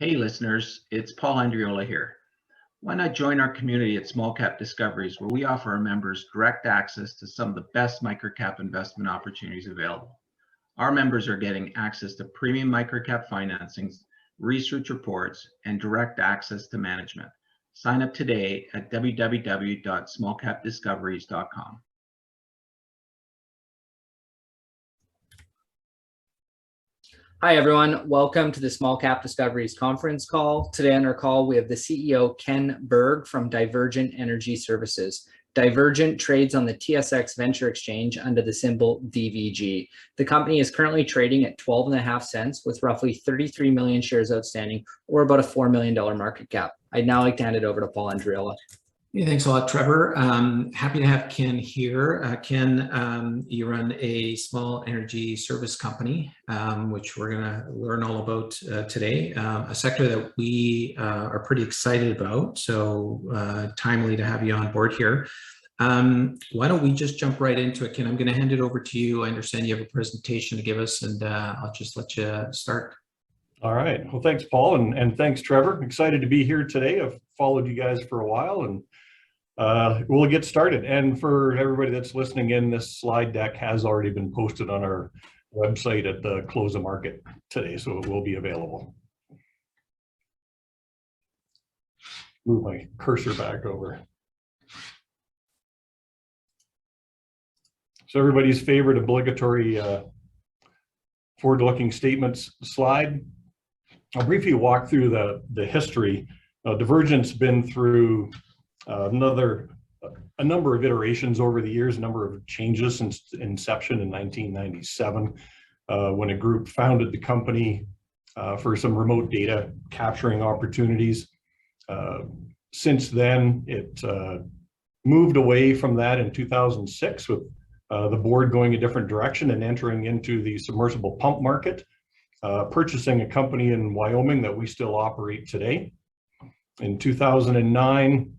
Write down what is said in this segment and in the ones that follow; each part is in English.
Hey listeners, it's Paul Andriola here. Why not join our community at Small Cap Discoveries, where we offer our members direct access to some of the best microcap investment opportunities available. Our members are getting access to premium microcap financings, research reports, and direct access to management. Sign up today at www.smallcapdiscoveries.com. Hi, everyone. Welcome to the Small Cap Discoveries conference call. Today on our call, we have the CEO, Ken Berg from Divergent Energy Services. Divergent trades on the TSX Venture Exchange under the symbol DVG. The company is currently trading at 12.5 cents with roughly 33 million shares outstanding, or about a $4 million market cap. I'd now like to hand it over to Paul Andriola. Yeah, thanks a lot, Trevor. Happy to have Ken here. Ken, you run a small energy service company, which we're going to learn all about today, a sector that we are pretty excited about, so timely to have you on board here. Why don't we just jump right into it, Ken? I'm going to hand it over to you. I understand you have a presentation to give us, and I'll just let you start. All right. Well, thanks, Paul, and thanks, Trevor. Excited to be here today. I've followed you guys for a while, and we'll get started. And for everybody that's listening in, this slide deck has already been posted on our website at the close of market today, so it will be available. Move my cursor back over. So everybody's favorite obligatory forward-looking statements slide. I'll briefly walk through the history. Divergent's been through a number of iterations over the years, a number of changes since inception in 1997, when a group founded the company for some remote data capturing opportunities. Since then, it moved away from that in 2006 with the board going a different direction and entering into the submersible pump market, purchasing a company in Wyoming that we still operate today. In 2009,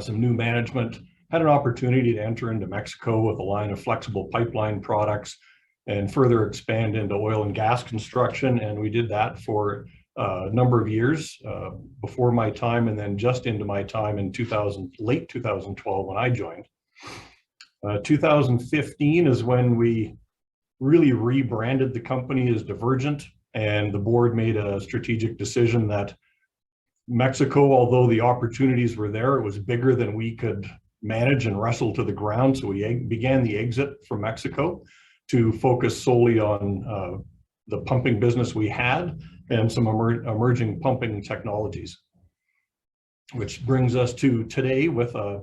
some new management had an opportunity to enter into Mexico with a line of flexible pipeline products and further expand into oil and gas construction. And we did that for a number of years before my time, and then just into my time in late 2012 when I joined. 2015 is when we really rebranded the company as Divergent, and the board made a strategic decision that Mexico, although the opportunities were there, it was bigger than we could manage and wrestle to the ground. So we began the exit from Mexico to focus solely on the pumping business we had and some emerging pumping technologies, which brings us to today with a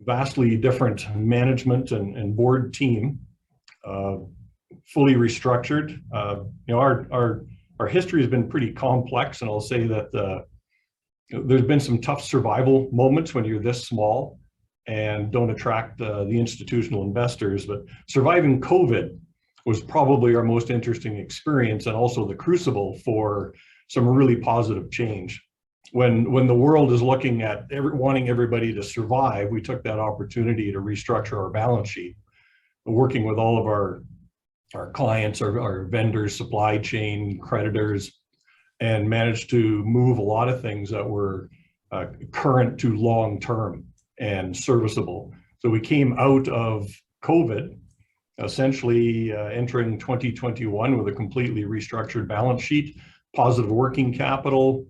vastly different management and board team, fully restructured. Our history has been pretty complex, and I'll say that there's been some tough survival moments when you're this small and don't attract the institutional investors. But surviving COVID was probably our most interesting experience, and also the crucible for some really positive change. When the world is looking at wanting everybody to survive, we took that opportunity to restructure our balance sheet, working with all of our clients, our vendors, supply chain, creditors, and managed to move a lot of things that were current to long-term and serviceable. So we came out of COVID, essentially entering 2021 with a completely restructured balance sheet, positive working capital.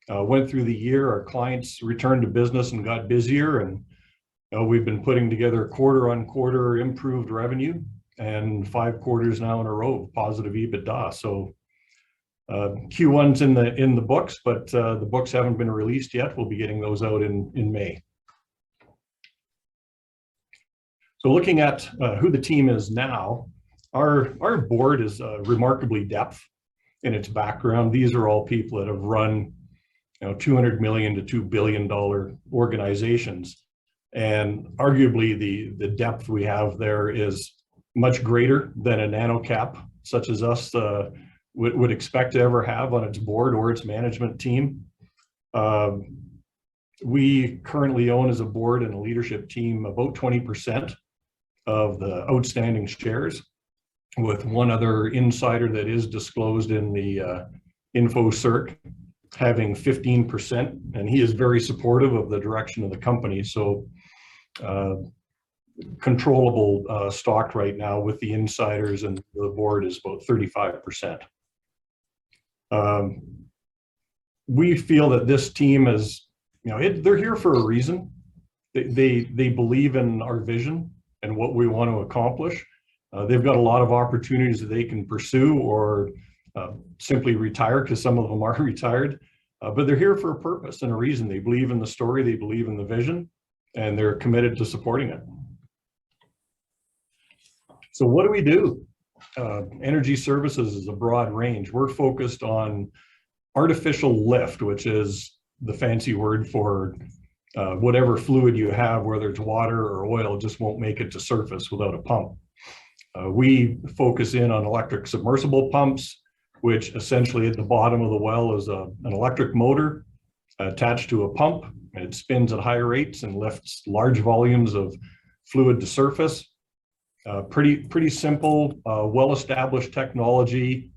Went through the year, our clients returned to business and got busier, and we've been putting together quarter-on-quarter improved revenue and 5 quarters now in a row of positive EBITDA. So Q1's in the books, but the books haven't been released yet. We'll be getting those out in May. So looking at who the team is now, our board is remarkably depth in its background. These are all people that have run $200 million to $2 billion organizations, and arguably the depth we have there is much greater than a nano cap such as us would expect to ever have on its board or its management team. We currently own as a board and a leadership team about 20% of the outstanding shares, with one other insider that is disclosed in the info circ. having 15%, and he is very supportive of the direction of the company. So controllable stock right now with the insiders and the board is about 35%. We feel that this team is, they're here for a reason. They believe in our vision and what we want to accomplish. They've got a lot of opportunities that they can pursue or simply retire, because some of them are retired. But they're here for a purpose and a reason. They believe in the story, they believe in the vision, and they're committed to supporting it. So what do we do? Energy services is a broad range. We're focused on artificial lift, which is the fancy word for whatever fluid you have, whether it's water or oil, just won't make it to surface without a pump. We focus in on electric submersible pumps, which essentially at the bottom of the well is an electric motor attached to a pump. It spins at high rates and lifts large volumes of fluid to surface. Pretty simple, well-established technology.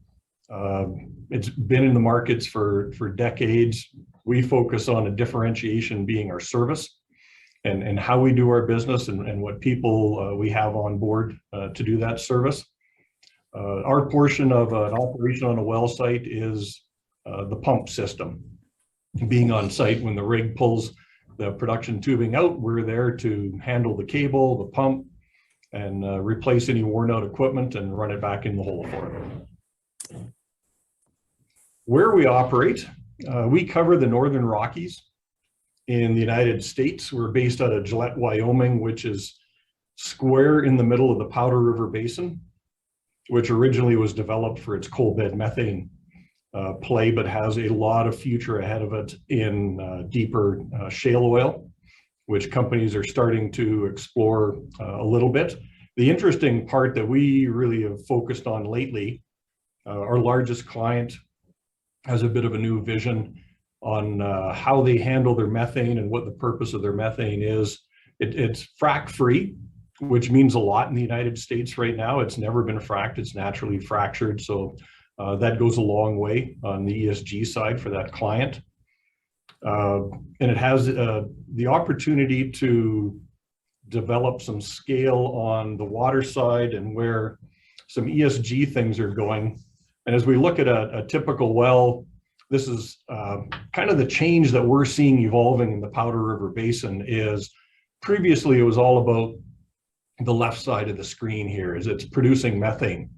It's been in the markets for decades. We focus on a differentiation being our service and how we do our business and what people we have on board to do that service. Our portion of an operation on a well site is the pump system. Being on site when the rig pulls the production tubing out, we're there to handle the cable, the pump, and replace any worn out equipment and run it back in the hole for it. Where we operate, we cover the Northern Rockies in the United States. We're based out of Gillette, Wyoming, which is square in the middle of the Powder River Basin, which originally was developed for its coal bed methane play, but has a lot of future ahead of it in deeper shale oil, which companies are starting to explore a little bit. The interesting part that we really have focused on lately, our largest client has a bit of a new vision on how they handle their methane and what the purpose of their methane is. It's frac free, which means a lot in the United States right now. It's never been fracked, it's naturally fractured. So that goes a long way on the ESG side for that client. And it has the opportunity to develop some scale on the water side and where some ESG things are going. And as we look at a typical well, this is kind of the change that we're seeing evolving in the Powder River Basin. Is previously it was all about the left side of the screen here, is it's producing methane,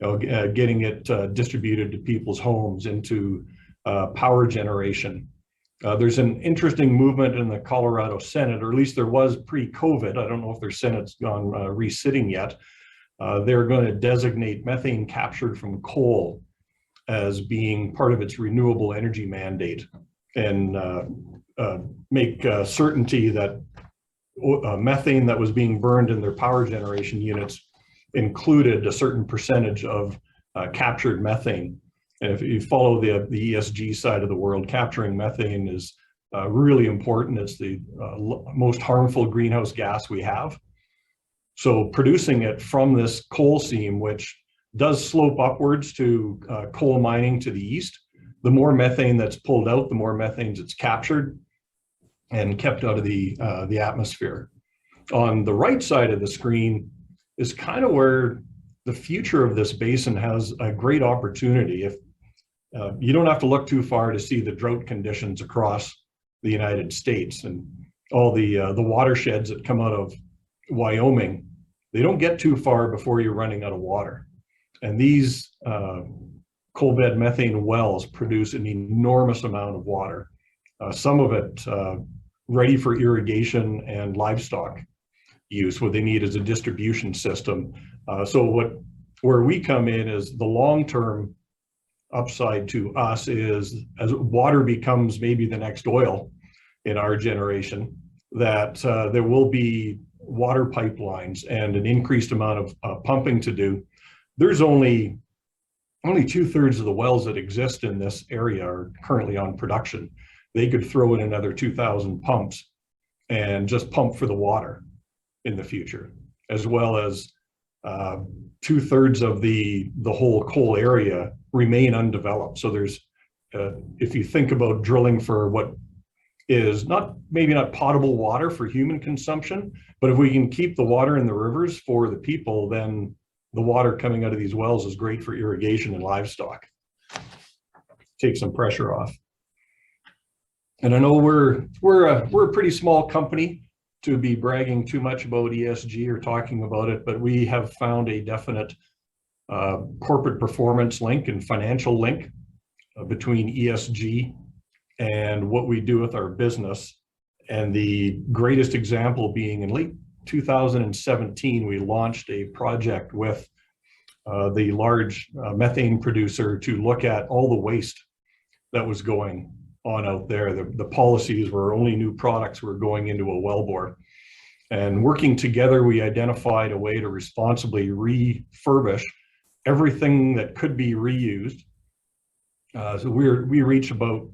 getting it distributed to people's homes into power generation. There's an interesting movement in the Colorado Senate, or at least there was pre-COVID. I don't know if their Senate's gone re-sitting yet. They're going to designate methane captured from coal as being part of its renewable energy mandate, and make certainty that methane that was being burned in their power generation units included a certain percentage of captured methane. And if you follow the ESG side of the world, capturing methane is really important. It's the most harmful greenhouse gas we have. So producing it from this coal seam, which does slope upwards to coal mining to the east, the more methane that's pulled out, the more methane that's captured and kept out of the atmosphere. On the right side of the screen is kind of where the future of this basin has a great opportunity. If you don't have to look too far to see the drought conditions across the United States and all the watersheds that come out of Wyoming, they don't get too far before you're running out of water. And these coal bed methane wells produce an enormous amount of water, some of it ready for irrigation and livestock use. What they need is a distribution system. So where we come in is the long-term upside to us is, as water becomes maybe the next oil in our generation, that there will be water pipelines and an increased amount of pumping to do. There's only 2/3 of the wells that exist in this area are currently on production. They could throw in another 2,000 pumps and just pump for the water in the future, as well as 2/3 of the whole coal area remain undeveloped. So there's if you think about drilling for what is maybe not potable water for human consumption, but if we can keep the water in the rivers for the people, then the water coming out of these wells is great for irrigation and livestock. Take some pressure off. And I know we're a pretty small company to be bragging too much about ESG or talking about it, but we have found a definite corporate performance link and financial link between ESG and what we do with our business. And the greatest example being in late 2017, we launched a project with the large methane producer to look at all the waste that was going on out there. The policies were only new products were going into a wellbore. And working together, we identified a way to responsibly refurbish everything that could be reused. So we reach about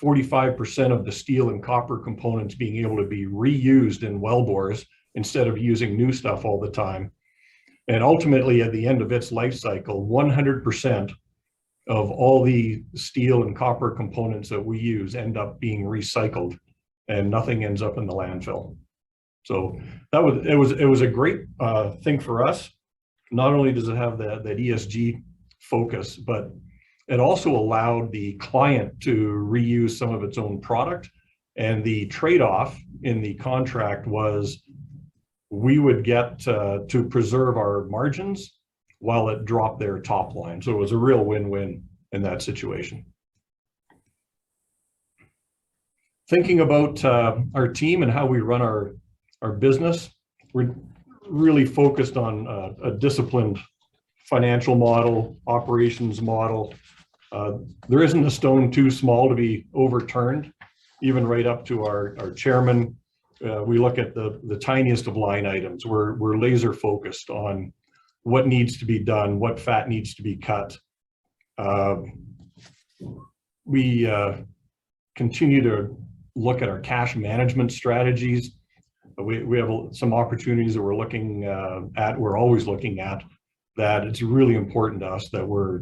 45% of the steel and copper components being able to be reused in wellbores instead of using new stuff all the time. And ultimately, at the end of its life cycle, 100% of all the steel and copper components that we use end up being recycled, and nothing ends up in the landfill. So it was a great thing for us. Not only does it have that ESG focus, but it also allowed the client to reuse some of its own product. And the trade-off in the contract was we would get to preserve our margins while it dropped their top line. So it was a real win-win in that situation. Thinking about our team and how we run our business, we're really focused on a disciplined financial model, operations model. There isn't a stone too small to be overturned, even right up to our chairman. We look at the tiniest of line items. We're laser focused on what needs to be done, what fat needs to be cut. We continue to look at our cash management strategies. We have some opportunities that we're looking at, we're always looking at, that it's really important to us that we're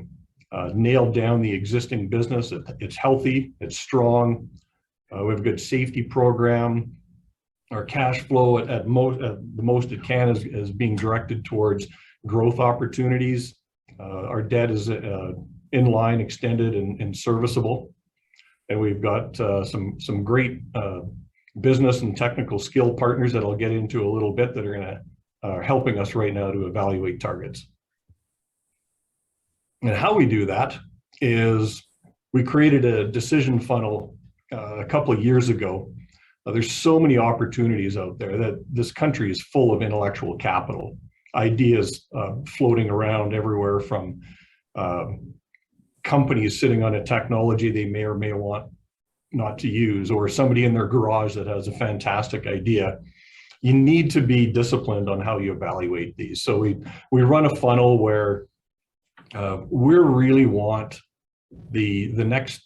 nailed down the existing business. It's healthy, it's strong. We have a good safety program. Our cash flow at the most it can is being directed towards growth opportunities. Our debt is in line, extended, and serviceable. And we've got some great business and technical skill partners that I'll get into a little bit that are helping us right now to evaluate targets. And how we do that is we created a decision funnel a couple of years ago. There's so many opportunities out there that this country is full of intellectual capital, ideas floating around everywhere, from companies sitting on a technology they may or may want not to use, or somebody in their garage that has a fantastic idea. You need to be disciplined on how you evaluate these. So we run a funnel where we really want the next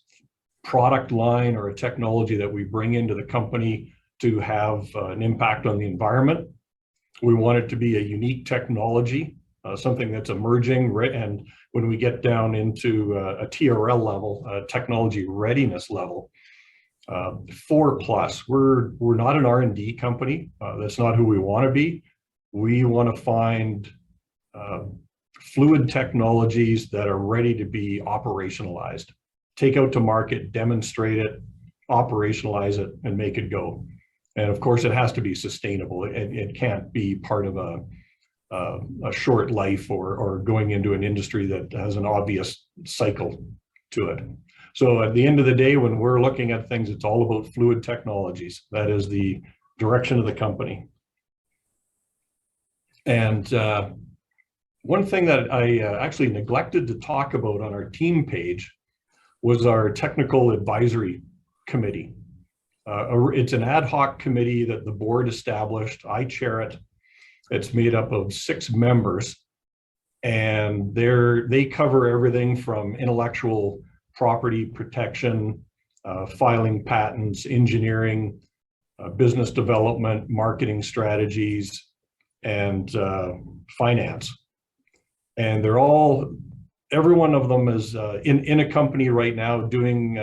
product line or a technology that we bring into the company to have an impact on the environment. We want it to be a unique technology, something that's emerging, and when we get down into a TRL level, a technology readiness level, 4+. We're not an R&D company. That's not who we want to be. We want to find fluid technologies that are ready to be operationalized. Take out to market, demonstrate it, operationalize it, and make it go. And of course, it has to be sustainable. It can't be part of a short life or going into an industry that has an obvious cycle to it. So at the end of the day, when we're looking at things, it's all about fluid technologies. That is the direction of the company. And one thing that I actually neglected to talk about on our team page was our technical advisory committee. It's an ad hoc committee that the board established. I chair it. It's made up of 6 members, and they cover everything from intellectual property protection, filing patents, engineering, business development, marketing strategies, and finance. And they're all every one of them is in a company right now doing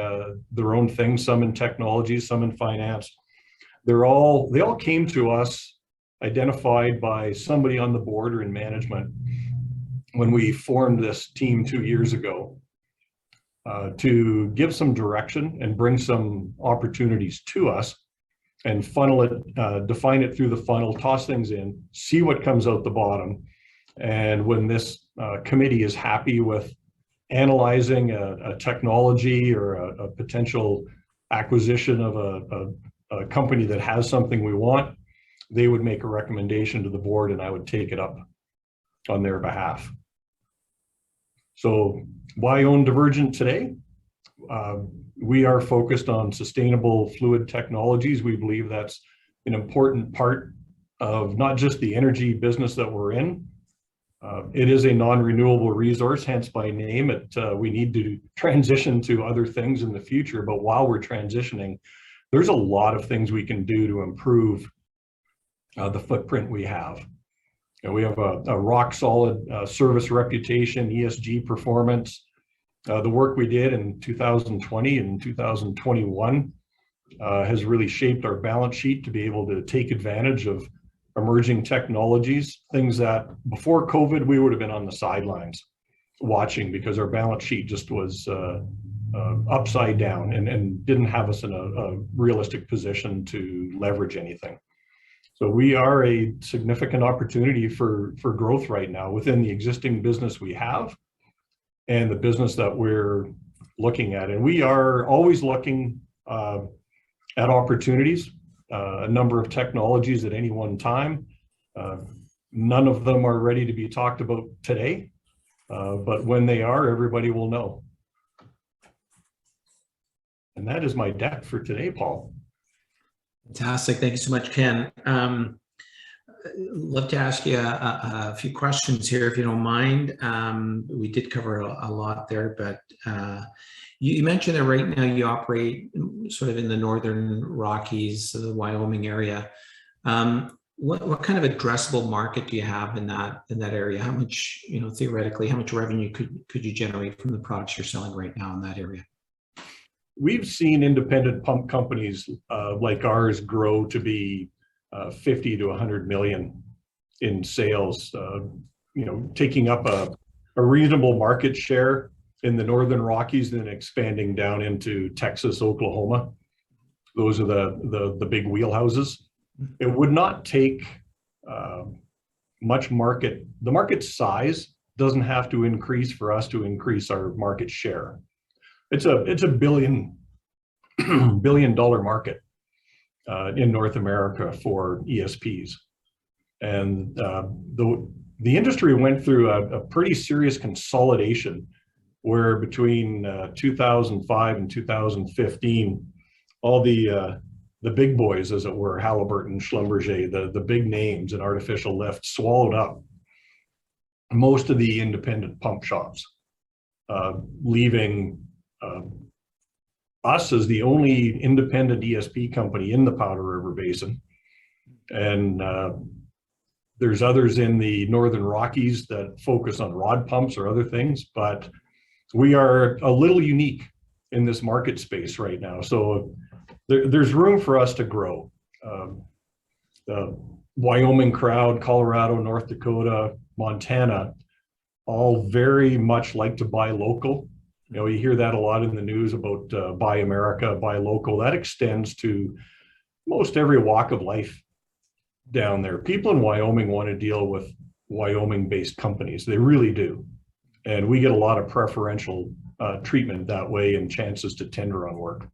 their own thing, some in technology, some in finance. They all came to us identified by somebody on the board or in management when we formed this team 2 years ago to give some direction and bring some opportunities to us and funnel it, define it through the funnel, toss things in, see what comes out the bottom. And when this committee is happy with analyzing a technology or a potential acquisition of a company that has something we want, they would make a recommendation to the board and I would take it up on their behalf. So why Own Divergent today? We are focused on sustainable fluid technologies. We believe that's an important part of not just the energy business that we're in. It is a non-renewable resource, hence by name. We need to transition to other things in the future, but while we're transitioning, there's a lot of things we can do to improve the footprint we have. We have a rock solid service reputation, ESG performance. The work we did in 2020 and 2021 has really shaped our balance sheet to be able to take advantage of emerging technologies, things that before COVID, we would have been on the sidelines watching because our balance sheet just was upside down and didn't have us in a realistic position to leverage anything. So we are a significant opportunity for growth right now within the existing business we have and the business that we're looking at. And we are always looking at opportunities, a number of technologies at any one time. None of them are ready to be talked about today, but when they are, everybody will know. And that is my deck for today, Paul. Fantastic. Thank you so much, Ken. Love to ask you a few questions here, if you don't mind. We did cover a lot there, but you mentioned that right now you operate sort of in the Northern Rockies, the Wyoming area. What kind of addressable market do you have in that area? How much, theoretically, how much revenue could you generate from the products you're selling right now in that area? We've seen independent pump companies like ours grow to be 50 to 100 million in sales, taking up a reasonable market share in the Northern Rockies, then expanding down into Texas, Oklahoma. Those are the big wheelhouses. It would not take much market. The market size doesn't have to increase for us to increase our market share. It's a $1 billion market in North America for ESPs. And the industry went through a pretty serious consolidation where between 2005 and 2015, all the big boys, as it were, Halliburton, Schlumberger, the big names in artificial lift swallowed up most of the independent pump shops, leaving us as the only independent ESP company in the Powder River Basin. And there's others in the Northern Rockies that focus on rod pumps or other things, but we are a little unique in this market space right now. So there's room for us to grow. The Wyoming crowd, Colorado, North Dakota, Montana, all very much like to buy local. You hear that a lot in the news about buy America, buy local. That extends to most every walk of life down there. People in Wyoming want to deal with Wyoming-based companies. They really do. And we get a lot of preferential treatment that way and chances to tender on work.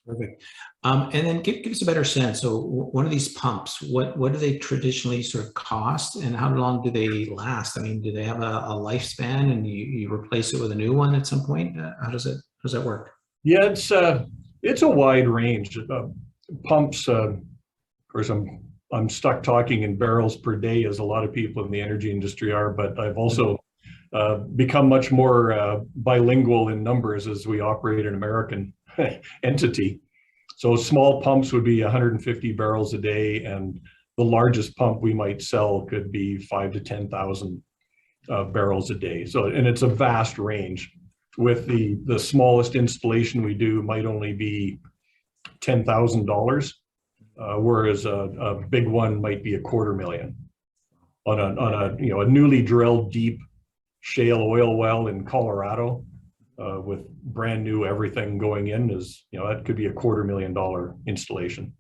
Perfect. And then give us a better sense. So one of these pumps, what do they traditionally sort of cost and how long do they last? I mean, do they have a lifespan and you replace it with a new one at some point? How does that work? Yeah, it's a wide range. Pumps, of course, I'm stuck talking in barrels per day as a lot of people in the energy industry are, but I've also become much more bilingual in numbers as we operate an American entity. So small pumps would be 150 barrels a day, and the largest pump we might sell could be 5,000 to 10,000 barrels a day. So, and it's a vast range. With the smallest installation we do might only be $10,000, whereas a big one might be $250,000 on a newly drilled deep shale oil well in Colorado, with brand new everything going in, is, that could be a $250,000 installation.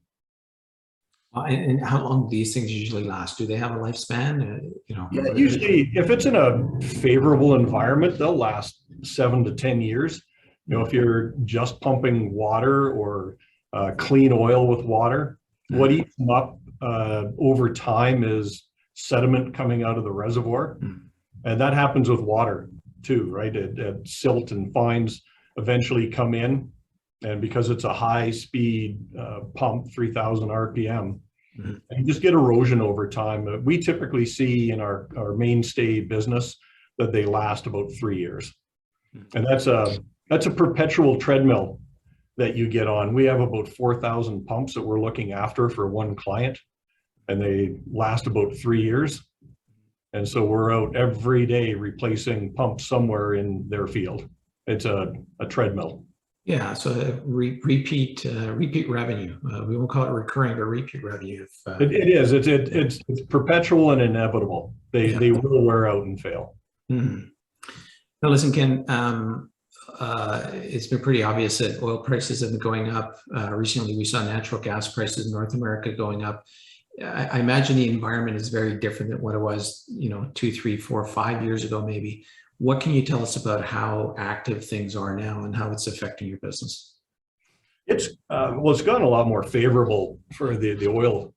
And how long do these things usually last? Do they have a lifespan? Yeah, usually, if it's in a favorable environment, they'll last 7 to 10 years. If you're just pumping water or clean oil with water, what eats them up over time is sediment coming out of the reservoir. And that happens with water too, right? Silt and fines eventually come in. And because it's a high speed pump, 3,000 RPM, and you just get erosion over time. We typically see in our mainstay business that they last about 3 years. And that's a perpetual treadmill that you get on. We have about 4,000 pumps that we're looking after for one client, and they last about 3 years. And so we're out every day replacing pumps somewhere in their field. It's a treadmill. Yeah, so repeat revenue. We won't call it recurring, but repeat revenue. It is. It's perpetual and inevitable. They will wear out and fail. Now, listen, Ken. It's been pretty obvious that oil prices have been going up. Recently, we saw natural gas prices in North America going up. I imagine the environment is very different than what it was, 2, 3, 4, 5 years ago, maybe. What can you tell us about how active things are now and how it's affecting your business? It's gotten a lot more favorable for the oil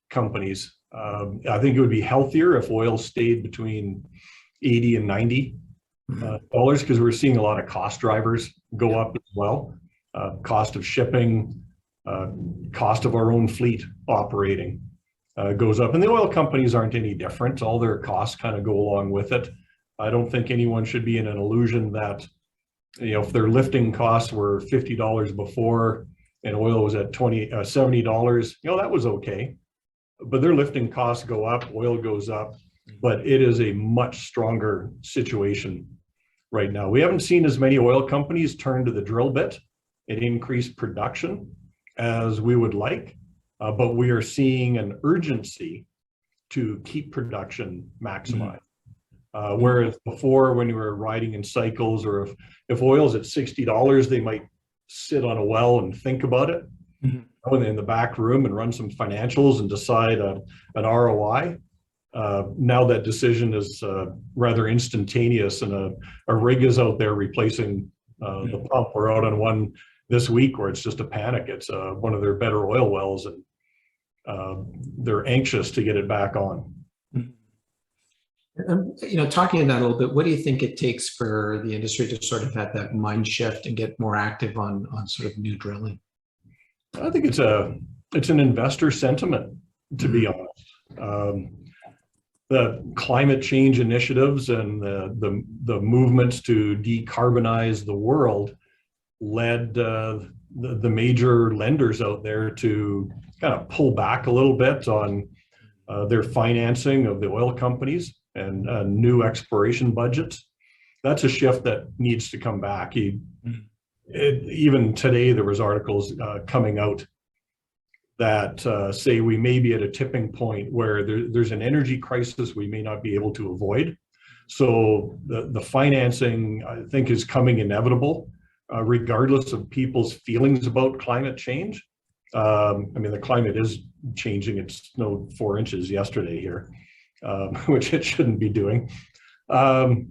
companies. I think it would be healthier if oil stayed between 80 and 90 dollars, because we're seeing a lot of cost drivers go up as well. Cost of shipping, cost of our own fleet operating goes up, and the oil companies aren't any different. All their costs kind of go along with it. I don't think anyone should be in an illusion that, if their lifting costs were $50 before and oil was at $70, that was okay. But their lifting costs go up, oil goes up, but it is a much stronger situation right now. We haven't seen as many oil companies turn to the drill bit and increase production as we would like, but we are seeing an urgency to keep production maximized. Whereas before, when you were riding in cycles, or if oil's at $60, they might sit on a well and think about it in the back room and run some financials and decide an ROI. Now that decision is rather instantaneous, and a rig is out there replacing the pump. We're out on one this week where it's just a panic. It's one of their better oil wells, and they're anxious to get it back on. Talking about that a little bit, what do you think it takes for the industry to sort of have that mind shift and get more active on sort of new drilling? I think it's an investor sentiment, to be honest. The climate change initiatives and the movements to decarbonize the world led the major lenders out there to kind of pull back a little bit on their financing of the oil companies and new exploration budgets. That's a shift that needs to come back. Even today, there was articles coming out that say we may be at a tipping point where there's an energy crisis we may not be able to avoid. So the financing, I think, is coming inevitable, regardless of people's feelings about climate change. The climate is changing. It snowed 4 inches yesterday here, which it shouldn't be doing. And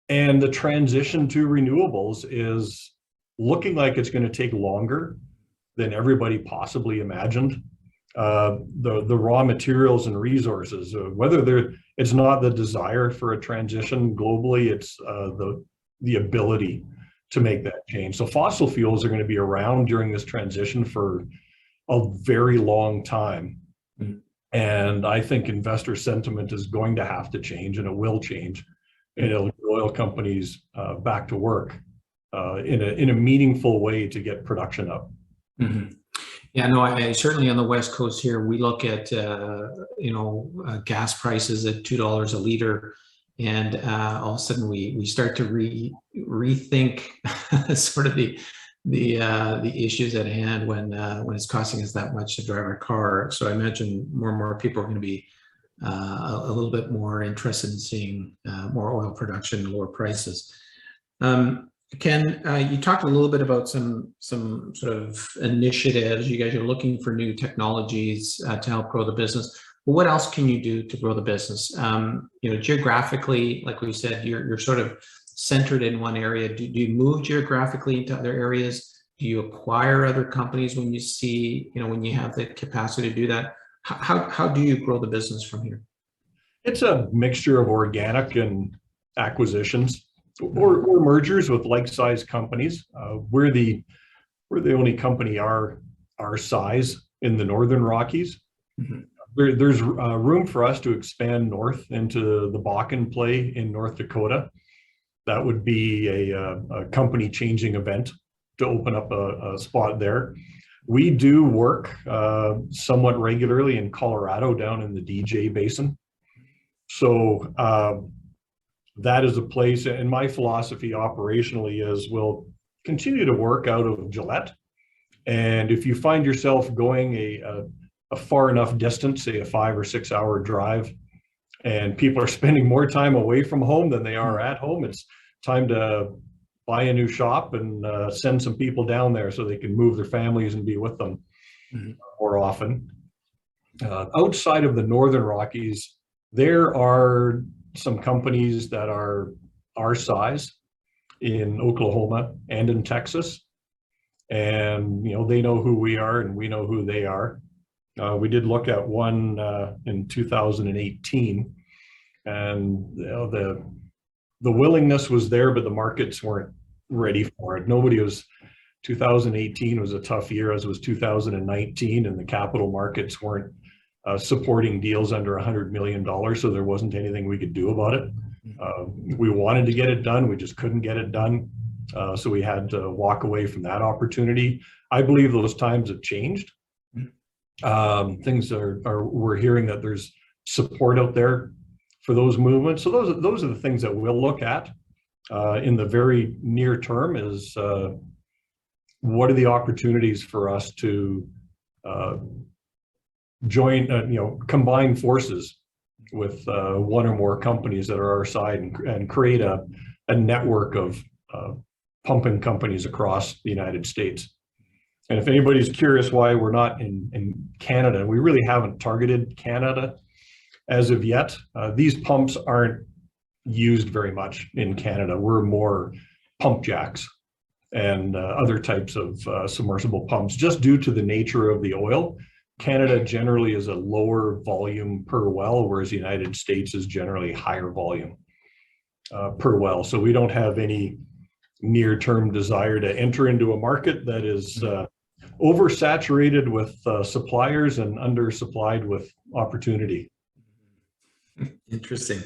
the transition to renewables is looking like it's going to take longer than everybody possibly imagined. The raw materials and resources, it's not the desire for a transition globally, it's the ability to make that change. So fossil fuels are going to be around during this transition for a very long time. And I think investor sentiment is going to have to change, and it will change. And it'll get oil companies back to work in a meaningful way to get production up. Yeah, no, I certainly on the West Coast here, we look at gas prices at $2 a liter, and all of a sudden we start to rethink sort of the issues at hand when it's costing us that much to drive our car. So I imagine more and more people are going to be a little bit more interested in seeing more oil production, lower prices. Ken, you talked a little bit about some sort of initiatives. You guys are looking for new technologies to help grow the business. Well, what else can you do to grow the business? Geographically, like we said, you're sort of centered in one area. Do you move geographically into other areas? Do you acquire other companies when you see, when you have the capacity to do that? How do you grow the business from here? It's a mixture of organic and acquisitions or mergers with like-sized companies. We're the only company our size in the Northern Rockies. Mm-hmm. There's room for us to expand north into the Basin play in North Dakota. That would be a company changing event to open up a spot there. We do work somewhat regularly in Colorado down in the DJ Basin. So that is a place, and my philosophy operationally is we'll continue to work out of Gillette. And if you find yourself going a far enough distance, say a 5 or 6 hour drive, and people are spending more time away from home than they are at home, it's time to buy a new shop and send some people down there so they can move their families and be with them more often. Outside of the Northern Rockies, there are some companies that are our size in Oklahoma and in Texas. And, they know who we are and we know who they are. We did look at one in 2018, and the willingness was there, but the markets weren't ready for it. 2018 was a tough year, as was 2019, and the capital markets weren't supporting deals under $100 million, so there wasn't anything we could do about it. We wanted to get it done, we just couldn't get it done, so we had to walk away from that opportunity. I believe those times have changed. Things we're hearing that there's support out there for those movements. So those are the things that we'll look at in the very near term. Is what are the opportunities for us to combine forces with one or more companies that are our side and create a network of pumping companies across the United States. And if anybody's curious why we're not in Canada, we really haven't targeted Canada as of yet. These pumps aren't used very much in Canada. We're more pump jacks and other types of submersible pumps, just due to the nature of the oil. Canada generally is a lower volume per well, whereas the United States is generally higher volume per well. So we don't have any near-term desire to enter into a market that is oversaturated with suppliers and undersupplied with opportunity. Interesting.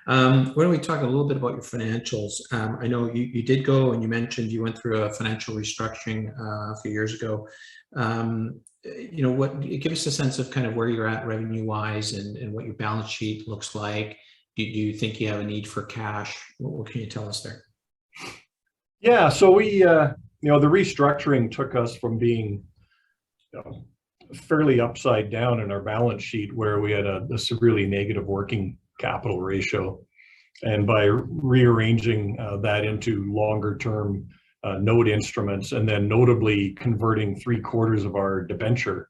Why don't we talk a little bit about your financials? I know you did go, and you mentioned you went through a financial restructuring a few years ago. Give us a sense of kind of where you're at revenue-wise and what your balance sheet looks like. Do you think you have a need for cash? What can you tell us there? Yeah, so we, the restructuring took us from being fairly upside down in our balance sheet, where we had a severely negative working capital ratio. And by rearranging that into longer term note instruments, and then notably converting 3/4 of our debenture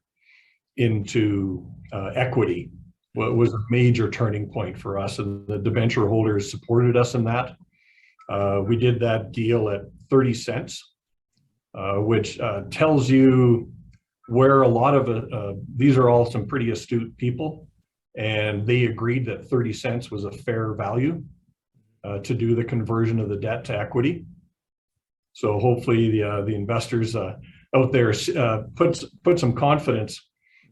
into equity, was a major turning point for us. And the debenture holders supported us in that. We did that deal at 30 cents, which tells you where a lot of these are all some pretty astute people, and they agreed that 30 cents was a fair value to do the conversion of the debt to equity. So hopefully the investors out there put some confidence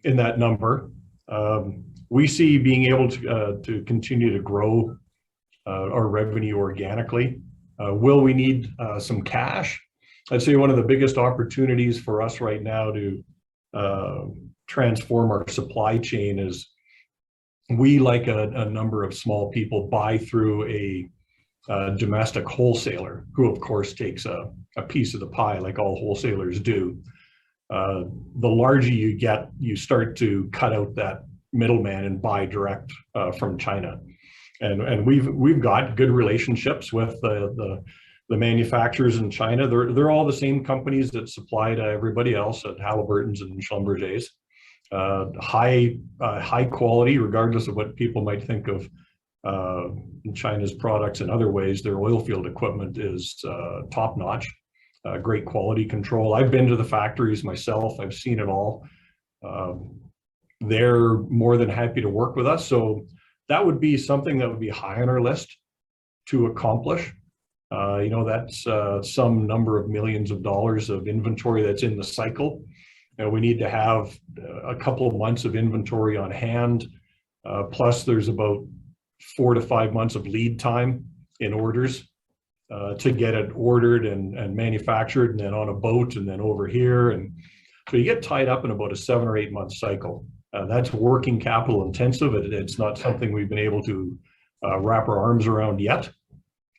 in that number. We see being able to continue to grow our revenue organically. Will we need some cash? I'd say one of the biggest opportunities for us right now to transform our supply chain is we, like a number of small people, buy through a domestic wholesaler, who of course takes a piece of the pie like all wholesalers do. The larger you get, you start to cut out that middleman and buy direct from China. And we've got good relationships with the manufacturers in China. They're all the same companies that supply to everybody else at Halliburton's and Schlumberger's. High quality, regardless of what people might think of China's products in other ways. Their oil field equipment is top notch. Great quality control. I've been to the factories myself. I've seen it all. They're more than happy to work with us. So that would be something that would be high on our list to accomplish. That's some number of millions of dollars of inventory that's in the cycle. We need to have a couple of months of inventory on hand. Plus there's about 4 to 5 months of lead time in orders to get it ordered and manufactured, and then on a boat and then over here. And so you get tied up in about a 7 or 8 month cycle. That's working capital intensive. It's not something we've been able to wrap our arms around yet,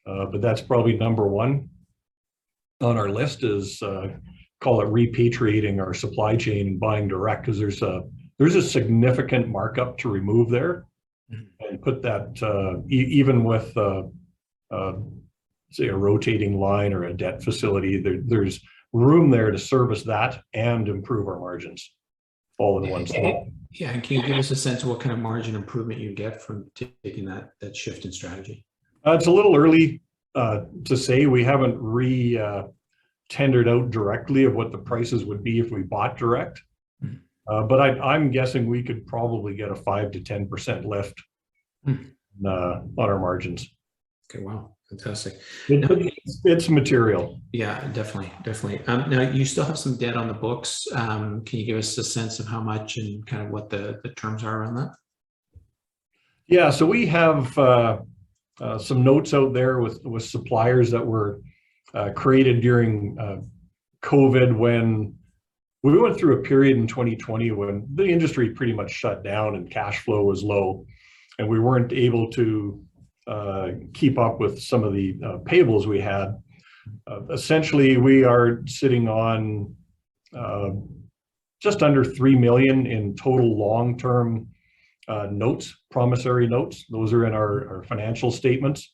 but that's probably number one on our list is call it repatriating our supply chain and buying direct, because there's a significant markup to remove there and put that even with say a rotating line or a debt facility, there's room there to service that and improve our margins all in one spot. Yeah, and can you give us a sense of what kind of margin improvement you get from taking that shift in strategy? It's a little early to say. We haven't tendered out directly of what the prices would be if we bought direct, but I'm guessing we could probably get a 5 to 10% lift on our margins. Okay, wow. Fantastic. It's material. Yeah, definitely. Now you still have some debt on the books. Can you give us a sense of how much and kind of what the terms are around that? Yeah, so we have some notes out there with suppliers that were created during COVID, when we went through a period in 2020 when the industry pretty much shut down and cash flow was low, and we weren't able to keep up with some of the payables we had. Essentially, we are sitting on just under $3 million in total long-term notes, promissory notes. Those are in our financial statements.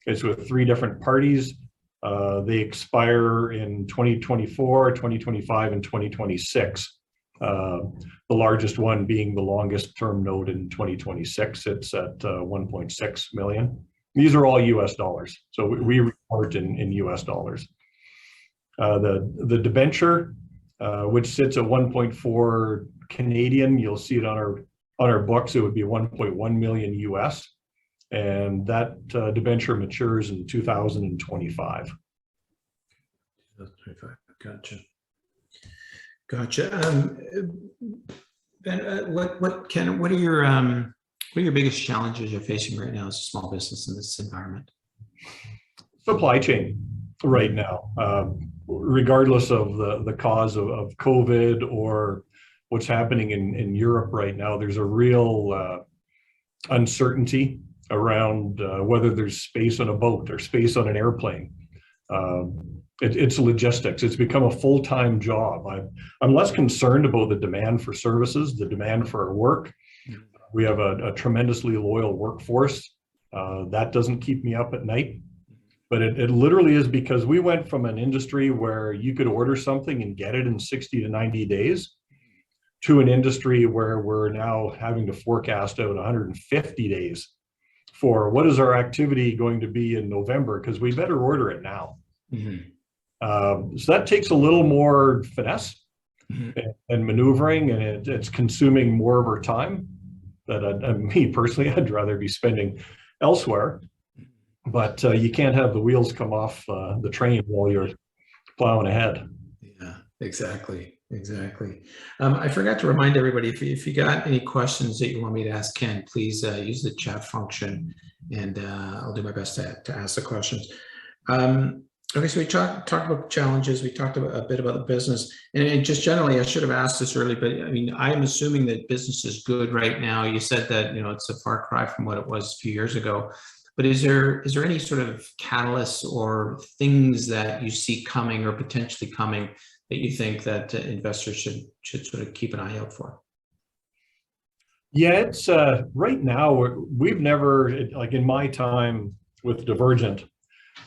It's with 3 different parties. They expire in 2024, 2025, and 2026. The largest one being the longest term note in 2026. It's at 1.6 million. These are all US dollars. So we report in US dollars. The debenture, which sits at 1.4 Canadian, you'll see it on our books. It would be 1.1 million US. And that debenture matures in 2025. 2025. Gotcha. Ben, what are your biggest challenges you're facing right now as a small business in this environment? Supply chain right now, regardless of the cause of COVID or what's happening in Europe right now. There's a real uncertainty around whether there's space on a boat or space on an airplane. It's logistics. It's become a full-time job. I'm less concerned about the demand for services, the demand for our work. We have a tremendously loyal workforce. That doesn't keep me up at night. But it literally is because we went from an industry where you could order something and get it in 60 to 90 days to an industry where we're now having to forecast out 150 days for what is our activity going to be in November, because we better order it now. So that takes a little more finesse and maneuvering, and it's consuming more of our time that me personally, I'd rather be spending elsewhere. But you can't have the wheels come off the train while you're plowing ahead. Yeah, exactly. I forgot to remind everybody, if you got any questions that you want me to ask Ken, please use the chat function, and I'll do my best to ask the questions. Okay, so we talked about challenges. We talked about a bit about the business, and just generally, I should have asked this early, but I mean, I am assuming that business is good right now. You said that it's a far cry from what it was a few years ago, but is there any sort of catalysts or things that you see coming or potentially coming that you think that investors should sort of keep an eye out for? Yeah, it's right now we've never, like in my time with Divergent,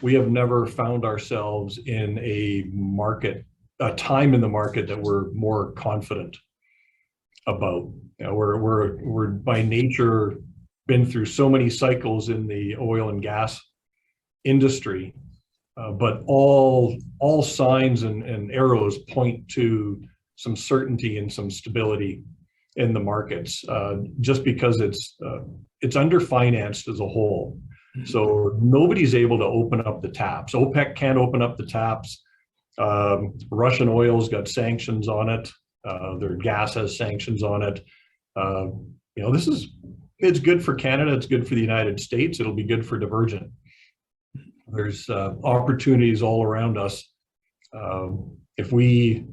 we have never found ourselves in a time in the market that we're more confident about. We're by nature been through so many cycles in the oil and gas industry, but all signs and arrows point to some certainty and some stability in the markets, just because it's underfinanced as a whole. So nobody's able to open up the taps. OPEC can't open up the taps. Russian oil's got sanctions on it. Their gas has sanctions on it. It's good for Canada. It's good for the United States. It'll be good for Divergent. There's opportunities all around us. If we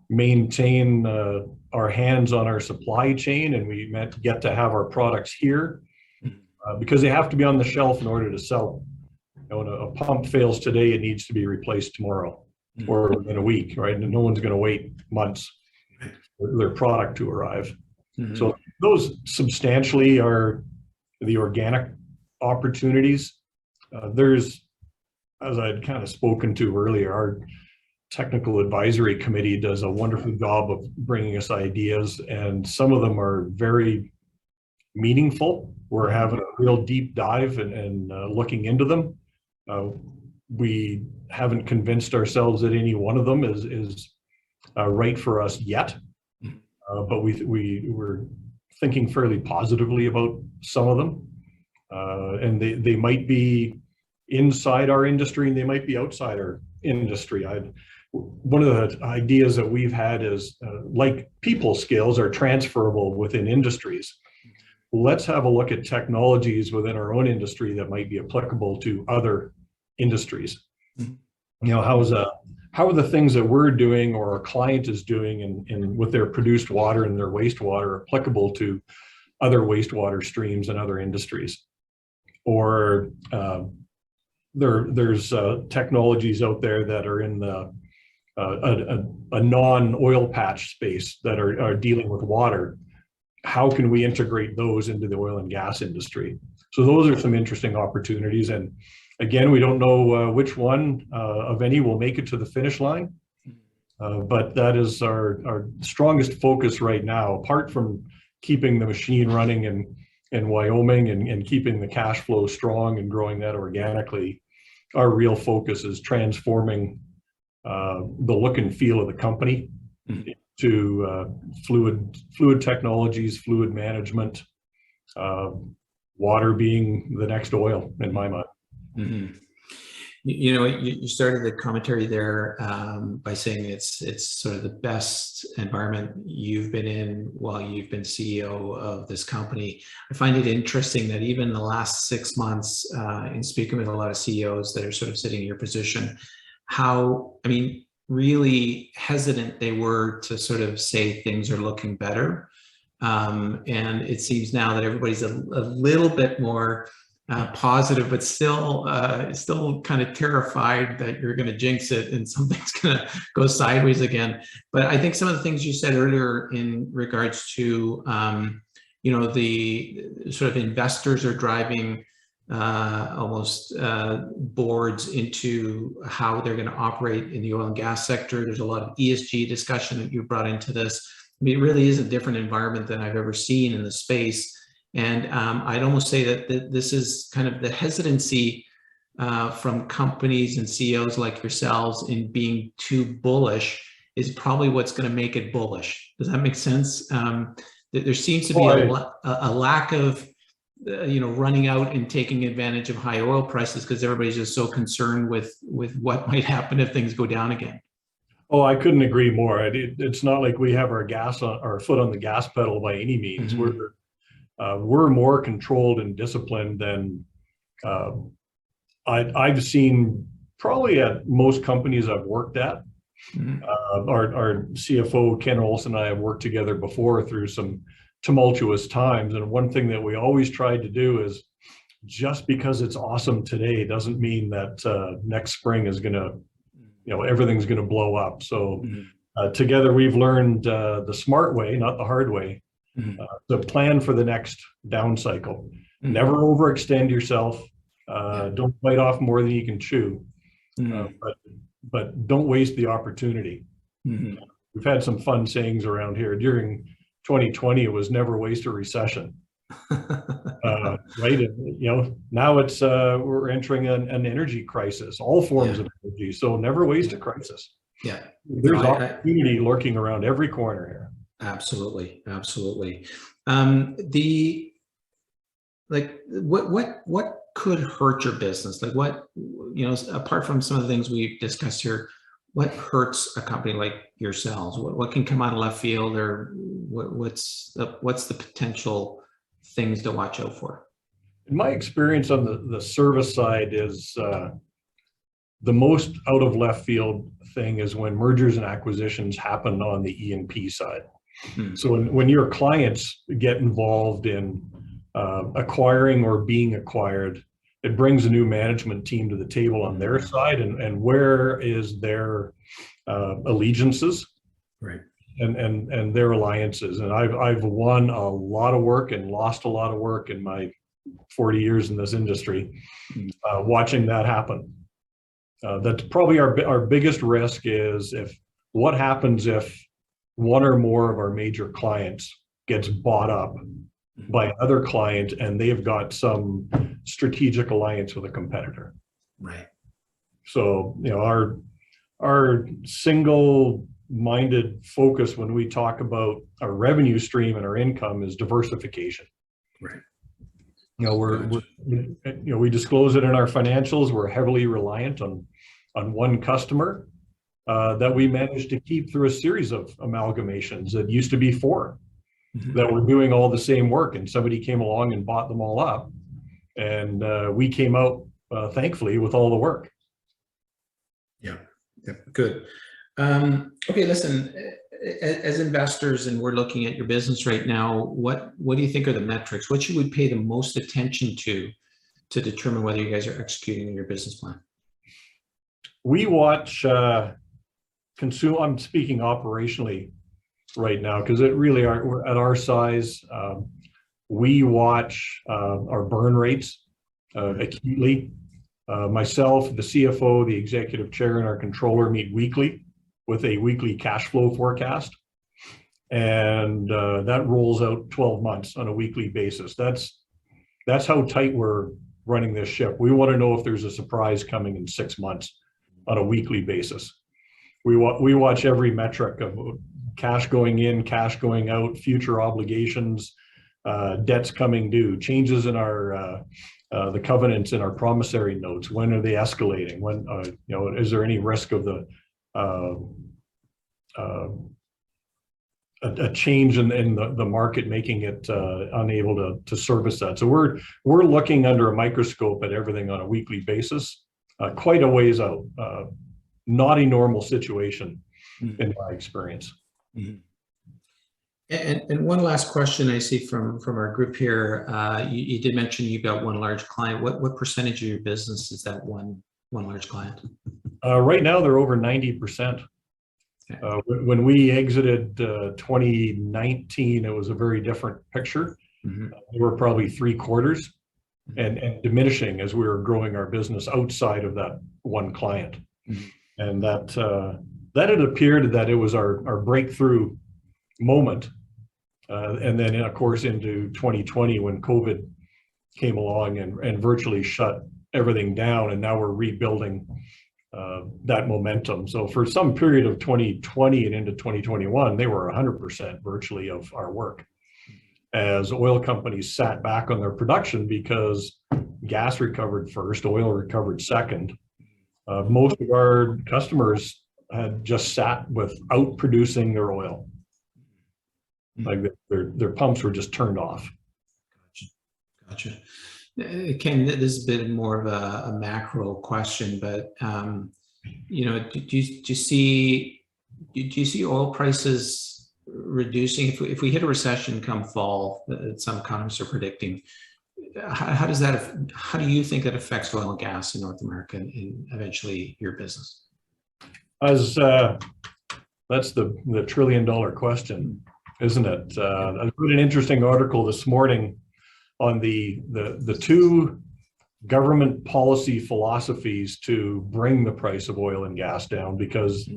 maintain our hands on our supply chain and we get to have our products here, because they have to be on the shelf in order to sell them. When a pump fails today, it needs to be replaced tomorrow or in a week, right? And no one's going to wait months for their product to arrive. So those substantially are the organic opportunities. There's, as I'd kind of spoken to earlier, our technical advisory committee does a wonderful job of bringing us ideas, and some of them are very meaningful. We're having a real deep dive and looking into them. We haven't convinced ourselves that any one of them is right for us yet, but we're thinking fairly positively about some of them, and they might be inside our industry and they might be outside our industry. One of the ideas that we've had is like people skills are transferable within industries. Let's have a look at technologies within our own industry that might be applicable to other industries. How are the things that we're doing or our client is doing and with their produced water and their wastewater applicable to other wastewater streams and other industries? Or there's technologies out there that are in a non-oil patch space that are dealing with water. How can we integrate those into the oil and gas industry? So those are some interesting opportunities. And again, we don't know which one of any will make it to the finish line, but that is our strongest focus right now, apart from keeping the machine running in Wyoming and keeping the cash flow strong and growing that organically. Our real focus is transforming the look and feel of the company to fluid technologies, fluid management, water being the next oil in my mind. You started the commentary there by saying it's sort of the best environment you've been in while you've been CEO of this company. I find it interesting that even in the last 6 months, in speaking with a lot of CEOs that are sort of sitting in your position, really hesitant they were to sort of say things are looking better. And it seems now that everybody's a little bit more positive, but still kind of terrified that you're going to jinx it and something's going to go sideways again. But I think some of the things you said earlier in regards to, the sort of investors are driving almost boards into how they're going to operate in the oil and gas sector. There's a lot of ESG discussion that you brought into this. It really is a different environment than I've ever seen in the space. And I'd almost say that this is kind of the hesitancy from companies and CEOs like yourselves in being too bullish is probably what's going to make it bullish. Does that make sense? There seems to be a lack of, running out and taking advantage of high oil prices because everybody's just so concerned with what might happen if things go down again. Oh, I couldn't agree more. It's not like we have our foot on the gas pedal by any means. We're more controlled and disciplined than I've seen probably at most companies I've worked at. Our CFO, Ken Olson, and I have worked together before through some tumultuous times. And one thing that we always tried to do is, just because it's awesome today doesn't mean that next spring is going to, everything's going to blow up. So together we've learned the smart way, not the hard way, to plan for the next down cycle. Never overextend yourself. Don't bite off more than you can chew, but don't waste the opportunity. We've had some fun sayings around here. During 2020, it was never waste a recession. Right? And, now it's we're entering an energy crisis, all forms of energy. So never waste a crisis. Yeah, there's opportunity lurking around every corner here. Absolutely, absolutely. What could hurt your business? Like what, apart from some of the things we've discussed here, what hurts a company like yourselves? What can come out of left field, or what's the potential things to watch out for? In my experience on the service side is the most out of left field thing is when mergers and acquisitions happen on the E&P side. So when your clients get involved in acquiring or being acquired, it brings a new management team to the table on their side, and where is their allegiances, right, and their alliances. And I've won a lot of work and lost a lot of work in my 40 years in this industry, watching that happen. That's probably our biggest risk is what happens if one or more of our major clients gets bought up by another client and they've got some strategic alliance with a competitor. Right. So, our single-minded focus when we talk about our revenue stream and our income is diversification. Right. We disclose it in our financials. We're heavily reliant on one customer that we managed to keep through a series of amalgamations. That used to be 4 that were doing all the same work, and somebody came along and bought them all up, and we came out thankfully with all the work. Yeah, good. Okay, listen, as investors, and we're looking at your business right now, what do you think are the metrics? What you would pay the most attention to determine whether you guys are executing your business plan? We watch I'm speaking operationally right now, because we're at our size. We watch our burn rates acutely. Myself, the CFO, the executive chair, and our controller meet weekly with a weekly cash flow forecast. And that rolls out 12 months on a weekly basis. That's how tight we're running this ship. We want to know if there's a surprise coming in 6 months on a weekly basis. We watch every metric of cash going in, cash going out, future obligations, debts coming due, changes in our the covenants in our promissory notes. When are they escalating? When is there any risk of a change in the market making it unable to service that? So we're looking under a microscope at everything on a weekly basis, quite a ways out. Not a normal situation in my experience. And one last question I see from our group here. You did mention you've got one large client. What percentage of your business is that one large client? Right now, they're over 90%. Okay. When we exited 2019, it was a very different picture. We were probably 3/4 and diminishing as we were growing our business outside of that one client. And that it appeared that it was our breakthrough moment. And then, of course, into 2020 when COVID came along and virtually shut everything down, and now we're rebuilding that momentum. So for some period of 2020 and into 2021, they were 100% virtually of our work, as oil companies sat back on their production because gas recovered first, oil recovered second. Most of our customers had just sat without producing their oil. Like their pumps were just turned off. Gotcha. Ken, this is a bit more of a macro question, but you know, do you see oil prices reducing if we hit a recession come fall that some economists are predicting? How do you think that affects oil and gas in North America and eventually your business? As that's the $1 trillion question, isn't it? I read an interesting article this morning on the two government policy philosophies to bring the price of oil and gas down, because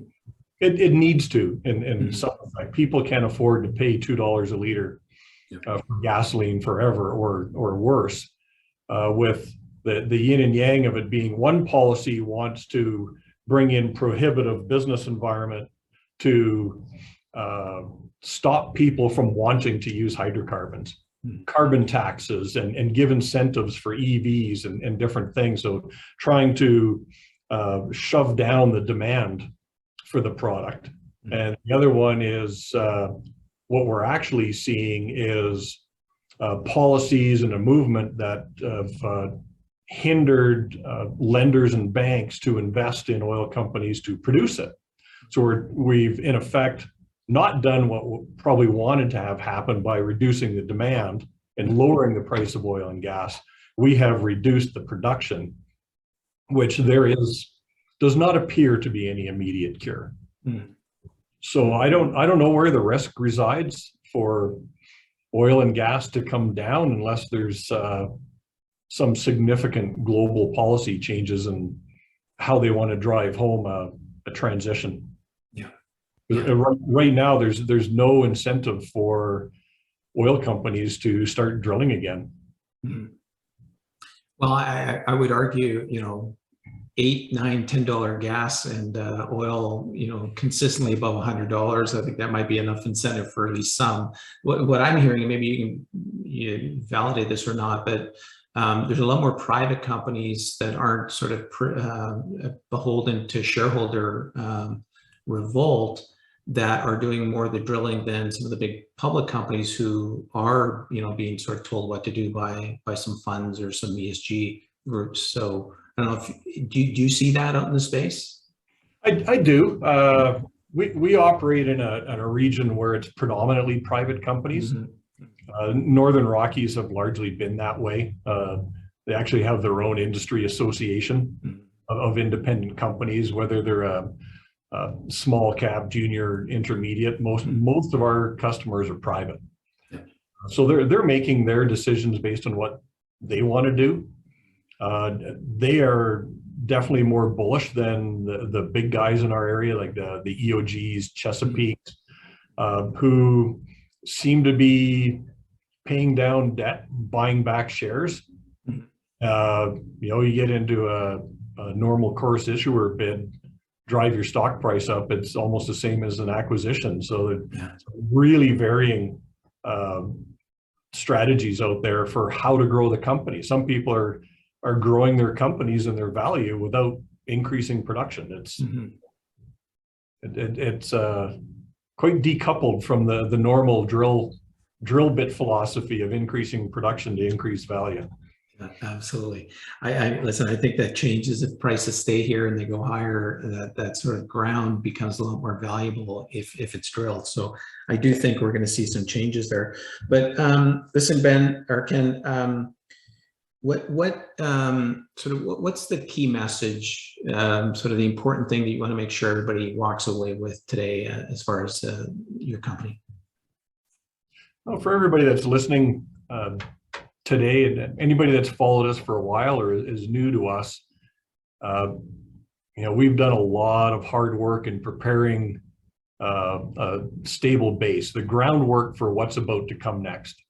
it needs to in some effect. People can't afford to pay $2 a liter for gasoline forever or worse, with the yin and yang of it being one policy wants to bring in prohibitive business environment to stop people from wanting to use hydrocarbons, carbon taxes, and give incentives for EVs and different things. So trying to shove down the demand for the product. And the other one is what we're actually seeing is policies and a movement that have hindered lenders and banks to invest in oil companies to produce it. So we've in effect not done what we probably wanted to have happen by reducing the demand and lowering the price of oil and gas. We have reduced the production, which does not appear to be any immediate cure. So I don't know where the risk resides for oil and gas to come down unless there's some significant global policy changes in how they want to drive home a transition. Right now, there's no incentive for oil companies to start drilling again. Well, I would argue, you know, $8, $9, $10 gas and oil, you know, consistently above $100. I think that might be enough incentive for at least some. What I'm hearing, and maybe you can validate this or not, but there's a lot more private companies that aren't sort of beholden to shareholder revolt that are doing more of the drilling than some of the big public companies who are, you know, being sort of told what to do by some funds or some ESG groups. So I don't know if do you see that out in the space? I do. We operate in a region where it's predominantly private companies. Northern Rockies have largely been that way. They actually have their own industry association of independent companies, whether they're a small cap, junior, intermediate. Most of our customers are private, so they're making their decisions based on what they want to do. They are definitely more bullish than the big guys in our area, like the EOGs, Chesapeake, who seem to be paying down debt, buying back shares. You know, you get into a normal course issuer bid, drive your stock price up, it's almost the same as an acquisition. So it's really varying strategies out there for how to grow the company. Some people are growing their companies and their value without increasing production. It's quite decoupled from the normal drill bit philosophy of increasing production to increase value. Absolutely. I listen, I think that changes if prices stay here and they go higher, that sort of ground becomes a lot more valuable if it's drilled. So I do think we're going to see some changes there. But listen, Ben or Ken, what's the key message, sort of the important thing that you want to make sure everybody walks away with today as far as your company? Well, for everybody that's listening today, and anybody that's followed us for a while or is new to us, you know, we've done a lot of hard work in preparing a stable base, the groundwork for what's about to come next.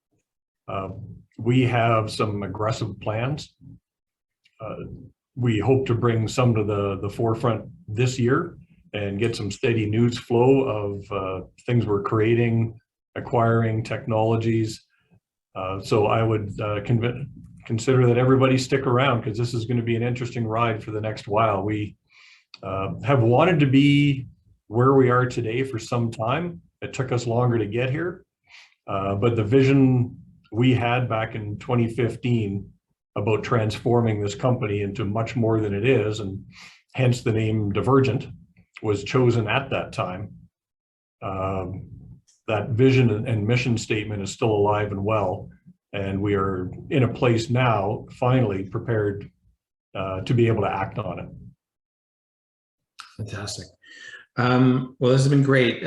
We have some aggressive plans. We hope to bring some to the forefront this year and get some steady news flow of things we're creating, acquiring technologies. So I would consider that everybody stick around, because this is going to be an interesting ride for the next while. We have wanted to be where we are today for some time. It took us longer to get here, but the vision we had back in 2015 about transforming this company into much more than it is, and hence the name Divergent was chosen at that time. That vision and mission statement is still alive and well, and we are in a place now, finally prepared to be able to act on it. Fantastic. Well, this has been great.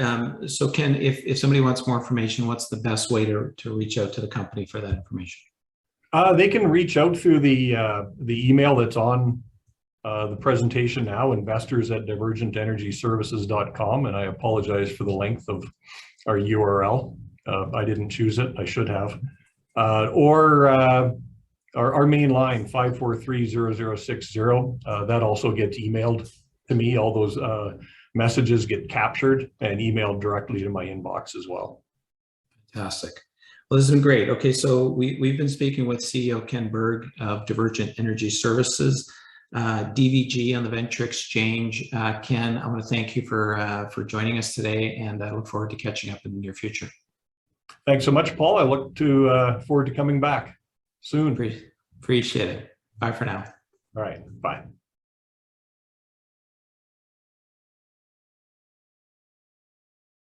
So Ken, if somebody wants more information, what's the best way to reach out to the company for that information? They can reach out through the email that's on the presentation now, investors@divergentenergyservices.com, and I apologize for the length of our URL. I didn't choose it, I should have. Or our main line, 543-0060, that also gets emailed to me. All those messages get captured and emailed directly to my inbox as well. Fantastic. Well, this has been great. Okay, so we've been speaking with CEO Ken Berg of Divergent Energy Services, DVG on the Venture Exchange. Ken, I want to thank you for joining us today, and I look forward to catching up in the near future. Thanks so much, Paul. I look forward to coming back soon. Appreciate it. Bye for now. All right, bye.